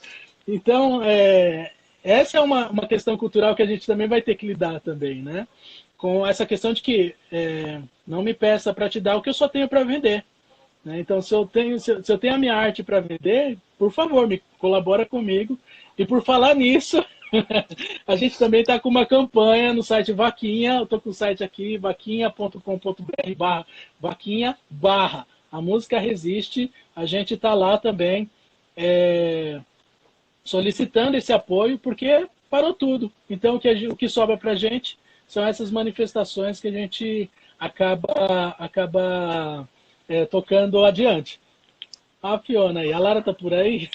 Então, essa é uma questão cultural que a gente também vai ter que lidar também, né? Com essa questão de que não me peça para te dar o que eu só tenho para vender. Né? Então, se eu tenho a minha arte para vender, por favor, me colabora comigo. E por falar nisso, a gente também está com uma campanha no site Vaquinha. Eu estou com o site aqui, vaquinha.com.br vaquinha a música resiste. A gente está lá também solicitando esse apoio, porque parou tudo. Então, o que sobra para a gente são essas manifestações que a gente acaba tocando adiante. A Fiona aí, a Lara tá por aí?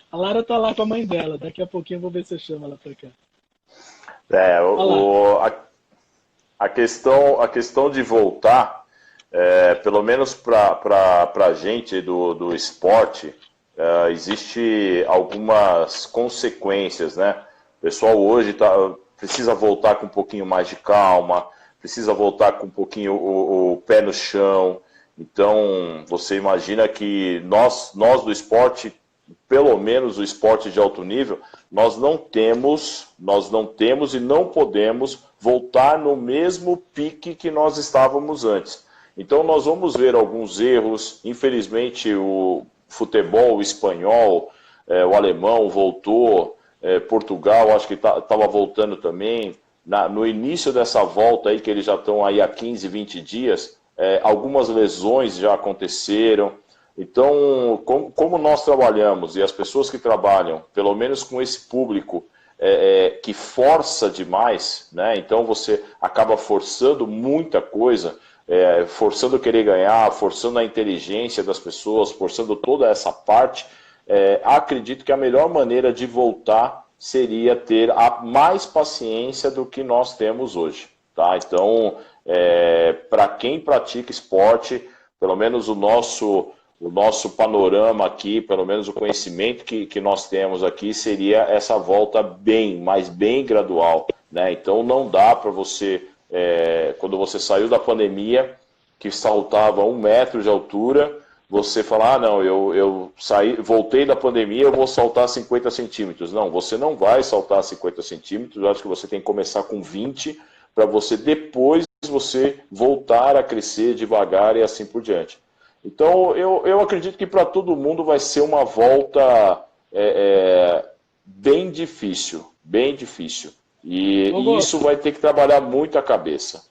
A Lara tá lá com a mãe dela, daqui a pouquinho eu vou ver se eu chamo ela pra cá. A questão de voltar, pelo menos para a gente do esporte, existe algumas consequências, né? O pessoal hoje precisa voltar com um pouquinho mais de calma, precisa voltar com um pouquinho o pé no chão. Então, você imagina que nós do esporte, pelo menos o esporte de alto nível, nós não temos e não podemos voltar no mesmo pique que nós estávamos antes. Então, nós vamos ver alguns erros. Infelizmente, o futebol espanhol, o alemão voltou, Portugal, acho que estava voltando também. No início dessa volta aí, que eles já estão aí há 15, 20 dias, algumas lesões já aconteceram. Então, como nós trabalhamos, e as pessoas que trabalham, pelo menos com esse público que força demais, né? Então você acaba forçando muita coisa, forçando querer ganhar, forçando a inteligência das pessoas, forçando toda essa parte. Acredito que a melhor maneira de voltar seria ter mais paciência do que nós temos hoje. Tá? Então, para quem pratica esporte, pelo menos o nosso panorama aqui, pelo menos o conhecimento que nós temos aqui, seria essa volta mas bem gradual. Né? Então, não dá para você, quando você saiu da pandemia, que saltava 1 metro de altura, você falar, não, eu voltei da pandemia, eu vou saltar 50 centímetros. Não, você não vai saltar 50 centímetros, eu acho que você tem que começar com 20, para você depois voltar a crescer devagar e assim por diante. Então, eu acredito que para todo mundo vai ser uma volta bem difícil, bem difícil. E isso vai ter que trabalhar muito a cabeça.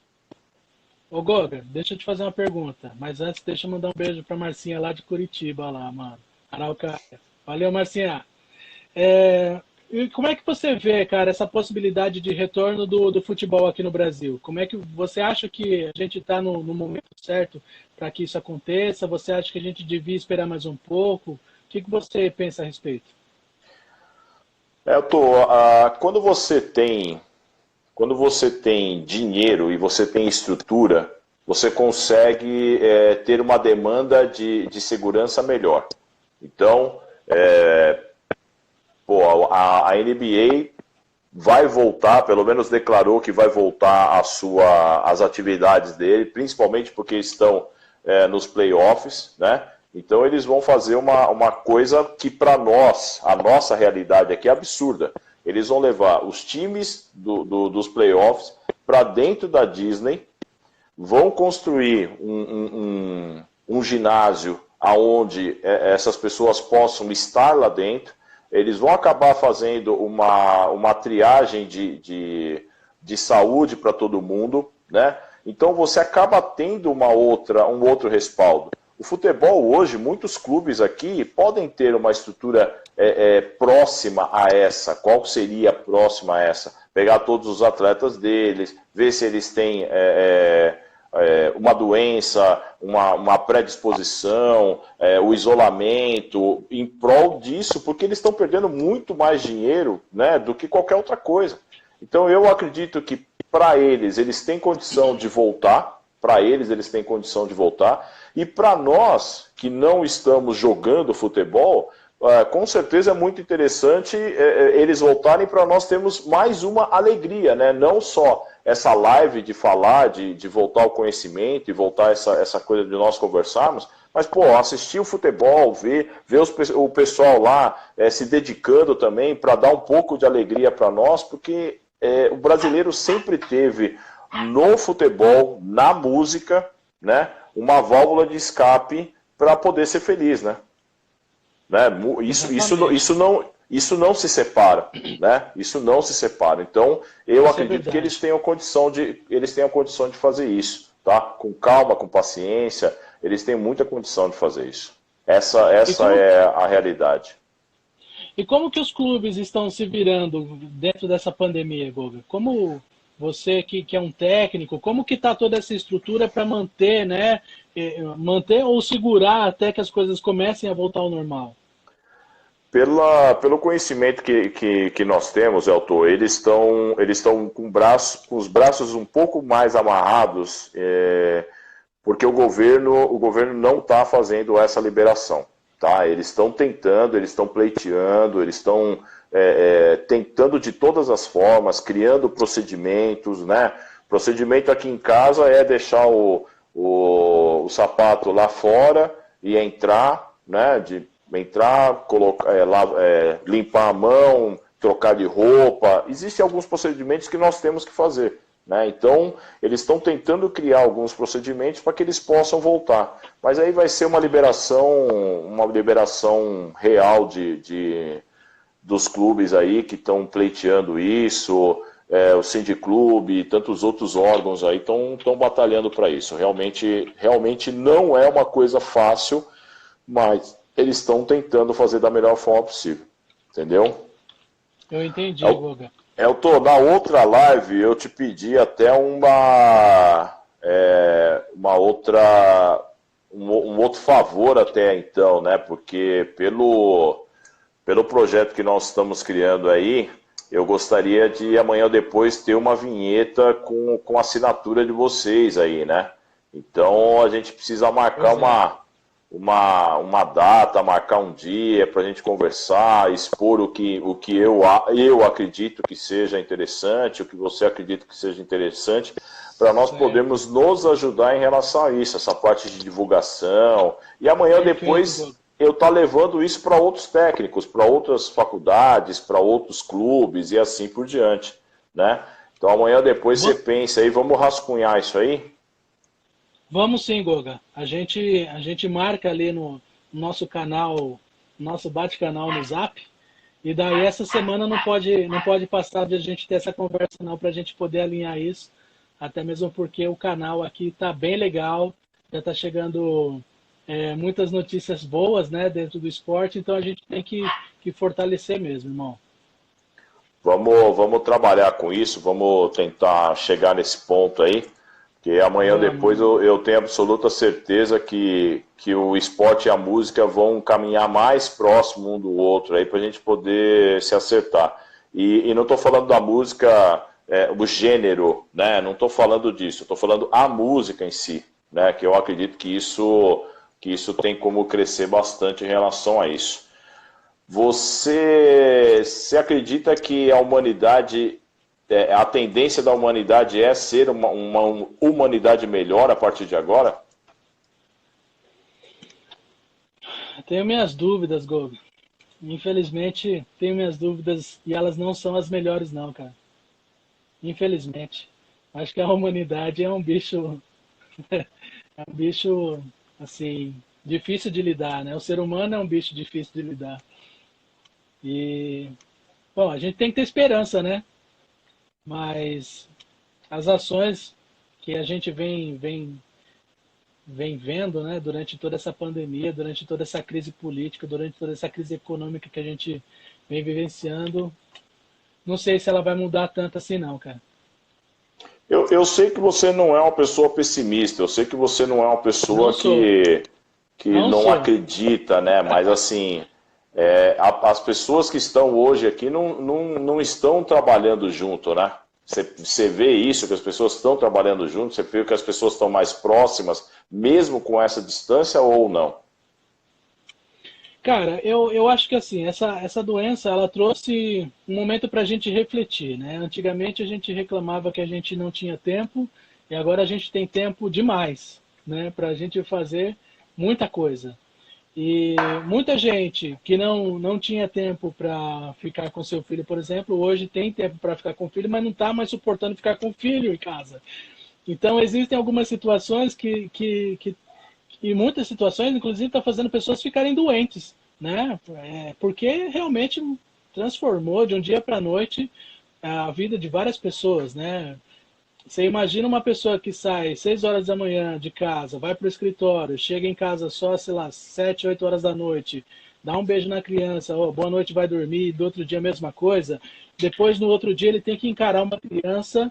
Ô Goga, deixa eu te fazer uma pergunta, mas antes deixa eu mandar um beijo pra Marcinha lá de Curitiba, lá, mano. Araucária. Valeu, Marcinha. E como é que você vê, cara, essa possibilidade de retorno do futebol aqui no Brasil? Como é que você acha que a gente está no momento certo para que isso aconteça? Você acha que a gente devia esperar mais um pouco? O que você pensa a respeito? Quando você tem dinheiro e você tem estrutura, você consegue ter uma demanda de segurança melhor. Então, a NBA vai voltar, pelo menos declarou que vai voltar as atividades dele, principalmente porque estão nos playoffs, né? Então eles vão fazer uma coisa que para nós, a nossa realidade aqui é absurda. Eles vão levar os times dos playoffs para dentro da Disney, vão construir um ginásio onde essas pessoas possam estar lá dentro. Eles vão acabar fazendo uma triagem de saúde para todo mundo, né? Então você acaba tendo um outro respaldo. O futebol hoje, muitos clubes aqui podem ter uma estrutura próxima a essa. Qual seria próxima a essa? Pegar todos os atletas deles, ver se eles têm uma doença, uma predisposição, o isolamento, em prol disso, porque eles estão perdendo muito mais dinheiro, né, do que qualquer outra coisa. Então eu acredito que para eles têm condição de voltar, e para nós que não estamos jogando futebol, com certeza é muito interessante eles voltarem, para nós termos mais uma alegria, né? Não só essa live de falar, de voltar ao conhecimento e voltar essa coisa de nós conversarmos, mas, pô, assistir o futebol, ver o pessoal lá se dedicando também para dar um pouco de alegria para nós, porque o brasileiro sempre teve no futebol, na música, né, uma válvula de escape para poder ser feliz, né? Isso não se separa, né? Isso não se separa. Então, eu acredito que eles tenham condição de fazer isso, tá? Com calma, com paciência, eles têm muita condição de fazer isso. Essa é a realidade. E como que os clubes estão se virando dentro dessa pandemia, Goga? Como você que é um técnico, como que está toda essa estrutura para manter, né? Manter ou segurar até que as coisas comecem a voltar ao normal? Pelo conhecimento que nós temos, Elton, eles estão com os braços um pouco mais amarrados, porque o governo não está fazendo essa liberação. Tá? Eles estão tentando, eles estão pleiteando, eles estão tentando de todas as formas, criando procedimentos. Né? Procedimento aqui em casa é deixar o sapato lá fora e entrar, né? Entrar, limpar a mão, trocar de roupa. Existem alguns procedimentos que nós temos que fazer. Né? Então, eles estão tentando criar alguns procedimentos para que eles possam voltar. Mas aí vai ser uma liberação real dos clubes aí que estão pleiteando isso, o Sindiclube e tantos outros órgãos aí estão batalhando para isso. Realmente não é uma coisa fácil, mas eles estão tentando fazer da melhor forma possível, entendeu? Eu entendi, Goga. Na outra live eu te pedi até um outro favor até então, né? Porque pelo projeto que nós estamos criando aí, eu gostaria de amanhã ou depois ter uma vinheta com a assinatura de vocês aí, né? Então a gente precisa marcar uma data, marcar um dia para a gente conversar, expor o que eu acredito que seja interessante, o que você acredita que seja interessante, para nós podermos nos ajudar em relação a isso, essa parte de divulgação. E amanhã depois eu estar levando isso para outros técnicos, para outras faculdades, para outros clubes e assim por diante. Né? Então amanhã depois você pensa aí, vamos rascunhar isso aí? Vamos sim, Goga. A gente marca ali no nosso canal, nosso bate-canal no Zap, e daí essa semana não pode passar de a gente ter essa conversa não, para a gente poder alinhar isso, até mesmo porque o canal aqui está bem legal, já está chegando muitas notícias boas, né, dentro do esporte, então a gente tem que fortalecer mesmo, irmão. Vamos trabalhar com isso, vamos tentar chegar nesse ponto aí. Porque amanhã depois eu tenho absoluta certeza que o esporte e a música vão caminhar mais próximo um do outro aí para a gente poder se acertar. E não estou falando da música, o gênero, né? Não estou falando disso, estou falando a música em si, né? Que eu acredito que isso tem como crescer bastante em relação a isso. Você acredita que a humanidade... a tendência da humanidade é ser uma humanidade melhor a partir de agora? Tenho minhas dúvidas, Goga. Infelizmente, tenho minhas dúvidas e elas não são as melhores não, cara. Infelizmente. Acho que a humanidade é um bicho... é um bicho, assim, difícil de lidar, né? O ser humano é um bicho difícil de lidar. E, bom, a gente tem que ter esperança, né? Mas as ações que a gente vem vendo, né, durante toda essa pandemia, durante toda essa crise política, durante toda essa crise econômica que a gente vem vivenciando, não sei se ela vai mudar tanto assim não, cara. Eu sei que você não é uma pessoa pessimista, eu sei que você não é uma pessoa que não acredita, né? Mas assim, as pessoas que estão hoje aqui não estão trabalhando junto, né? Você vê isso, que as pessoas estão trabalhando junto, você vê que as pessoas estão mais próximas, mesmo com essa distância ou não? Cara, eu acho que assim, essa doença, ela trouxe um momento para a gente refletir, né? Antigamente a gente reclamava que a gente não tinha tempo, e agora a gente tem tempo demais, né? Para a gente fazer muita coisa. E muita gente que não tinha tempo para ficar com seu filho, por exemplo, hoje tem tempo para ficar com o filho, mas não está mais suportando ficar com o filho em casa. Então, existem algumas situações e muitas situações, inclusive, está fazendo pessoas ficarem doentes, né? Porque realmente transformou de um dia para a noite a vida de várias pessoas, né? Você imagina uma pessoa que sai 6 horas da manhã de casa, vai para o escritório, chega em casa só, sei lá, 7, 8 horas da noite, dá um beijo na criança, oh, boa noite, vai dormir, do outro dia a mesma coisa. Depois, no outro dia, ele tem que encarar uma criança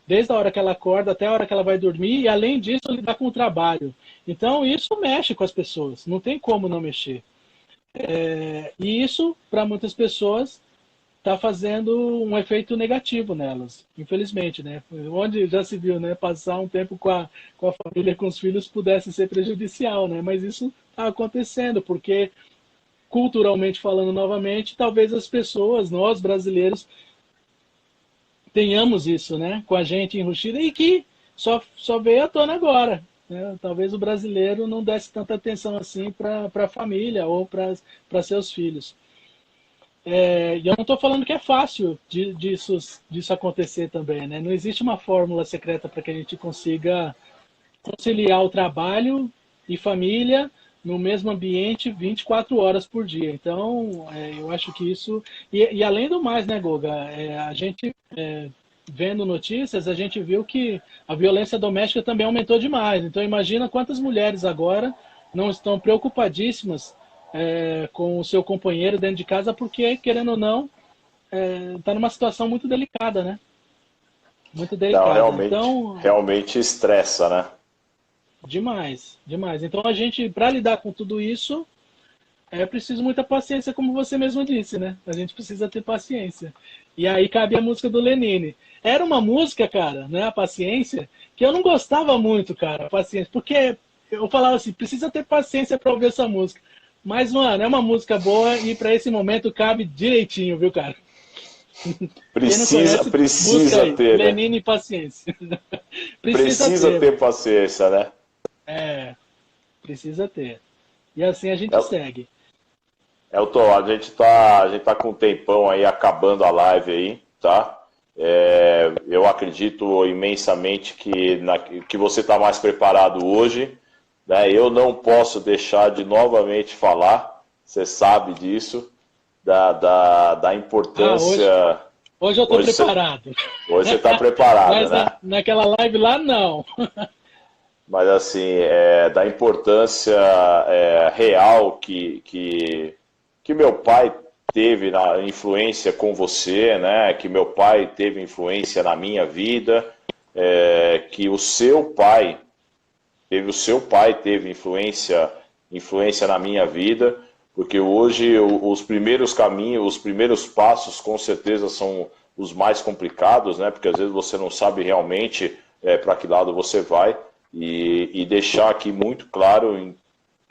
desde a hora que ela acorda até a hora que ela vai dormir, e além disso, lidar com o trabalho. Então, isso mexe com as pessoas, não tem como não mexer. E isso, para muitas pessoas, está fazendo um efeito negativo nelas, infelizmente, né? Onde já se viu, né? Passar um tempo com a família, com os filhos, pudesse ser prejudicial, né? Mas isso está acontecendo, porque, culturalmente falando novamente, talvez as pessoas, nós brasileiros, tenhamos isso, né, com a gente enrustida e que só veio à tona agora. Né? Talvez o brasileiro não desse tanta atenção assim para a família ou para seus filhos. E eu não estou falando que é fácil disso acontecer também. Né? Não existe uma fórmula secreta para que a gente consiga conciliar o trabalho e família no mesmo ambiente 24 horas por dia. Então, eu acho que isso... E além do mais, né, Goga? A gente, vendo notícias, a gente viu que a violência doméstica também aumentou demais. Então, imagina quantas mulheres agora não estão preocupadíssimas com o seu companheiro dentro de casa, porque, querendo ou não, está numa situação muito delicada, né? Muito Não, delicada. realmente, Então, realmente estressa, né? demais, demais. Então a gente, para lidar com tudo isso, é preciso muita paciência, como você mesmo disse, né? A gente precisa ter paciência. E aí cabe a música do Lenine. Era uma música, cara, né? A paciência, que eu não gostava muito, cara, a paciência, porque eu falava assim, precisa ter paciência para ouvir essa música. Mas, mano, é uma música boa e para esse momento cabe direitinho, viu, cara? Quem não Precisa, conhece, busca precisa aí. ter, né? Lenine e paciência. Precisa Precisa ter, ter paciência, né? é, precisa ter. E assim a gente É, segue. Elton, a gente tá com um tempão aí acabando a live aí, tá? Eu acredito imensamente que você está mais preparado hoje, né? Eu não posso deixar de novamente falar, você sabe disso, da Hoje, importância. hoje eu estou Hoje você, preparado. hoje você está preparado, Mas né? naquela live lá, não. Mas assim, da importância real que meu pai teve na influência com você, né? Que meu pai teve influência na minha vida, que o seu pai teve influência na minha vida, porque hoje os primeiros caminhos, os primeiros passos, com certeza são os mais complicados, né? Porque às vezes você não sabe realmente para que lado você vai, e deixar aqui muito claro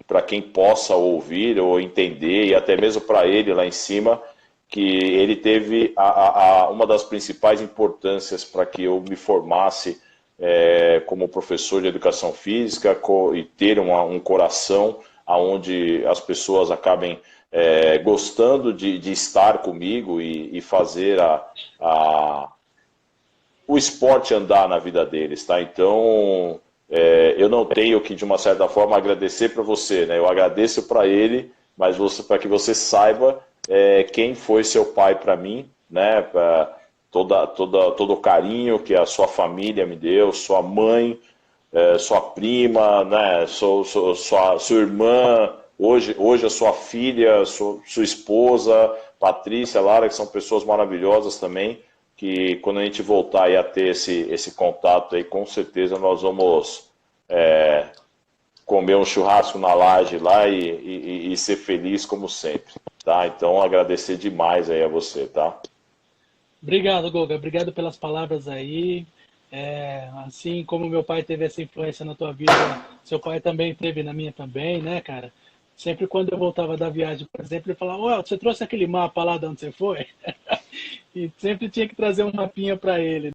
para quem possa ouvir ou entender, e até mesmo para ele lá em cima, que ele teve uma das principais importâncias para que eu me formasse como professor de educação física e ter um coração onde as pessoas acabem gostando de estar comigo e fazer o esporte andar na vida deles, tá? Então, eu não tenho que, de uma certa forma, agradecer para você, né? Eu agradeço para ele, mas para que você saiba quem foi seu pai para mim, né? Pra todo o carinho que a sua família me deu, sua mãe, sua prima, né? Sua irmã, hoje a sua filha, sua esposa, Patrícia, Lara, que são pessoas maravilhosas também, que quando a gente voltar aí a ter esse contato aí, com certeza nós vamos comer um churrasco na laje lá e ser feliz como sempre, tá? Então agradecer demais aí a você, tá? Obrigado, Goga. Obrigado pelas palavras aí. Assim como meu pai teve essa influência na tua vida, seu pai também teve na minha também, né, cara? Sempre quando eu voltava da viagem, por exemplo, ele falava: "Ué, você trouxe aquele mapa lá de onde você foi?" E sempre tinha que trazer um mapinha para ele.